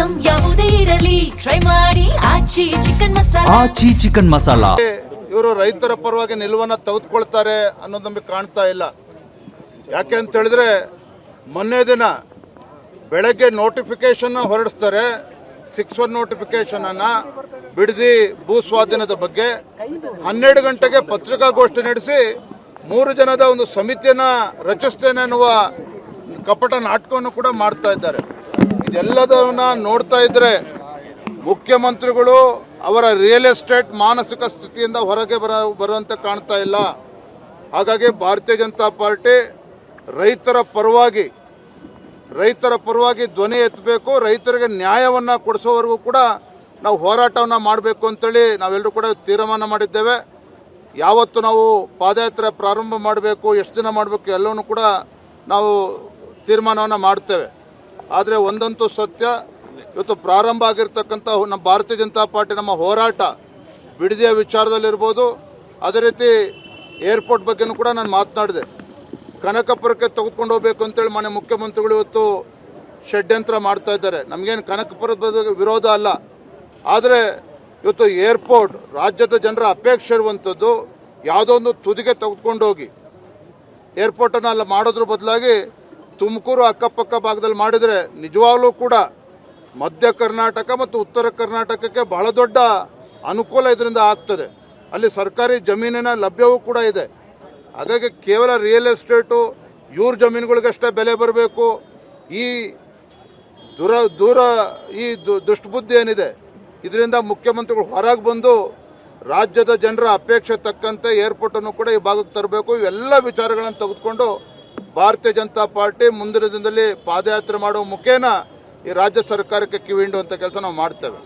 Item ಯಾವುದೇ ಇರಲಿ try ಮಾಡಿ ಆಚಿ ಚಿಕನ್ ಮಸಾಲಾ. ಆಚಿ ಚಿಕನ್ ಮಸಾಲಾ. ಇವರು ರೈತರ ಪರವಾಗಿ ನಿಲುವನ್ನು ತೆಗೆದುಕೊಳ್ತಾರೆ ಅನ್ನೋದು ನಮಗೆ ಕಾಣ್ತಾ ಇಲ್ಲ. ಯಾಕೆ ಅಂತ ಹೇಳಿದ್ರೆ ಮೊನ್ನೆ ದಿನ ಬೆಳಗ್ಗೆ ನೋಟಿಫಿಕೇಶನ್ ಹೊರಡಿಸ್ತಾರೆ, 6-1 ನೋಟಿಫಿಕೇಶನ್ ಅನ್ನ ಬಿಡದಿ ಭೂ ಸ್ವಾಧೀನದ ಬಗ್ಗೆ. 12 ಗಂಟೆಗೆ ಪತ್ರಿಕಾಗೋಷ್ಠಿ ನಡೆಸಿ 3 ಜನದ ಒಂದು ಸಮಿತಿಯನ್ನ ರಚಿಸ್ತೇನೆ ಅನ್ನುವ ಕಪಟ ನಾಟಕವನ್ನು ಕೂಡ ಮಾಡ್ತಾ ಇದ್ದಾರೆ. ಇದೆಲ್ಲದನ್ನ ನೋಡ್ತಾ ಇದ್ರೆ ಮುಖ್ಯಮಂತ್ರಿಗಳು ಅವರ ರಿಯಲ್ ಎಸ್ಟೇಟ್ ಮಾನಸಿಕ ಸ್ಥಿತಿಯಿಂದ ಹೊರಗೆ ಬರುವಂತೆ ಕಾಣ್ತಾ ಇಲ್ಲ. ಹಾಗಾಗಿ ಭಾರತೀಯ ಜನತಾ ಪಾರ್ಟಿ ರೈತರ ಪರವಾಗಿ ಧ್ವನಿ ಎತ್ತಬೇಕು. ರೈತರಿಗೆ ನ್ಯಾಯವನ್ನ ಕೊಡಿಸೋವರೆಗೂ ಕೂಡ ನಾವು ಹೋರಾಟವನ್ನು ಮಾಡಬೇಕು ಅಂತೇಳಿ ನಾವೆಲ್ಲರೂ ಕೂಡ ತೀರ್ಮಾನ ಮಾಡಿದ್ದೇವೆ. ಯಾವತ್ತು ನಾವು ಪಾದಯಾತ್ರೆ ಪ್ರಾರಂಭ ಮಾಡಬೇಕು, ಎಷ್ಟು ದಿನ ಮಾಡಬೇಕು ಎಲ್ಲವನ್ನೂ ಕೂಡ ನಾವು ತೀರ್ಮಾನವನ್ನು ಮಾಡ್ತೇವೆ. ಆದರೆ ಒಂದಂತೂ ಸತ್ಯ, ಇವತ್ತು ಪ್ರಾರಂಭ ಆಗಿರ್ತಕ್ಕಂಥ ನಮ್ಮ ಭಾರತೀಯ ಜನತಾ ಪಾರ್ಟಿ ನಮ್ಮ ಹೋರಾಟ ಬಿಡದಿಯ ವಿಚಾರದಲ್ಲಿರ್ಬೋದು, ಅದೇ ರೀತಿ ಏರ್ಪೋರ್ಟ್ ಬಗ್ಗೆನೂ ಕೂಡ ನಾನು ಮಾತನಾಡಿದೆ. ಕನಕಪುರಕ್ಕೆ ತೆಗೆದುಕೊಂಡು ಹೋಗಬೇಕು ಅಂತೇಳಿ ಮಾನ್ಯ ಮುಖ್ಯಮಂತ್ರಿಗಳು ಇವತ್ತು ಷಡ್ಯಂತ್ರ ಮಾಡ್ತಾ ಇದ್ದಾರೆ. ನಮಗೇನು ಕನಕಪುರದ ಬಗ್ಗೆ ವಿರೋಧ ಅಲ್ಲ, ಆದರೆ ಇವತ್ತು ಏರ್ಪೋರ್ಟ್ ರಾಜ್ಯದ ಜನರ ಅಪೇಕ್ಷೆ ಇರುವಂಥದ್ದು. ಯಾವುದೋ ಒಂದು ತುದಿಗೆ ತೆಗೆದುಕೊಂಡು ಹೋಗಿ ಏರ್ಪೋರ್ಟನ್ನು ಅಲ್ಲ ಮಾಡೋದ್ರ ಬದಲಾಗಿ ತುಮಕೂರು ಅಕ್ಕಪಕ್ಕ ಭಾಗದಲ್ಲಿ ಮಾಡಿದರೆ ನಿಜವಾಗ್ಲೂ ಕೂಡ ಮಧ್ಯ ಕರ್ನಾಟಕ ಮತ್ತು ಉತ್ತರ ಕರ್ನಾಟಕಕ್ಕೆ ಬಹಳ ದೊಡ್ಡ ಅನುಕೂಲ ಇದರಿಂದ ಆಗ್ತದೆ. ಅಲ್ಲಿ ಸರ್ಕಾರಿ ಜಮೀನಿನ ಲಭ್ಯವೂ ಕೂಡ ಇದೆ. ಹಾಗಾಗಿ ಕೇವಲ ರಿಯಲ್ ಎಸ್ಟೇಟು ಇವ್ರ ಜಮೀನುಗಳಿಗಷ್ಟೇ ಬೆಲೆ ಬರಬೇಕು, ಈ ದುಷ್ಟಬುದ್ಧಿ ಏನಿದೆ ಇದರಿಂದ ಮುಖ್ಯಮಂತ್ರಿಗಳು ಹೊರಗೆ ಬಂದು ರಾಜ್ಯದ ಜನರ ಅಪೇಕ್ಷೆ ತಕ್ಕಂತೆ ಏರ್ಪೋರ್ಟನ್ನು ಕೂಡ ಈ ಭಾಗಕ್ಕೆ ತರಬೇಕು. ಇವೆಲ್ಲ ವಿಚಾರಗಳನ್ನು ತೆಗೆದುಕೊಂಡು ಭಾರತೀಯ ಜನತಾ ಪಾರ್ಟಿ ಮುಂದಿನ ದಿನದಲ್ಲಿ ಪಾದಯಾತ್ರೆ ಮಾಡುವ ಮುಖೇನ ಈ ರಾಜ್ಯ ಸರ್ಕಾರಕ್ಕೆ ಕಿವಿ ಹಿಂಡುವಂತ ಕೆಲಸ ನಾವು ಮಾಡ್ತೇವೆ.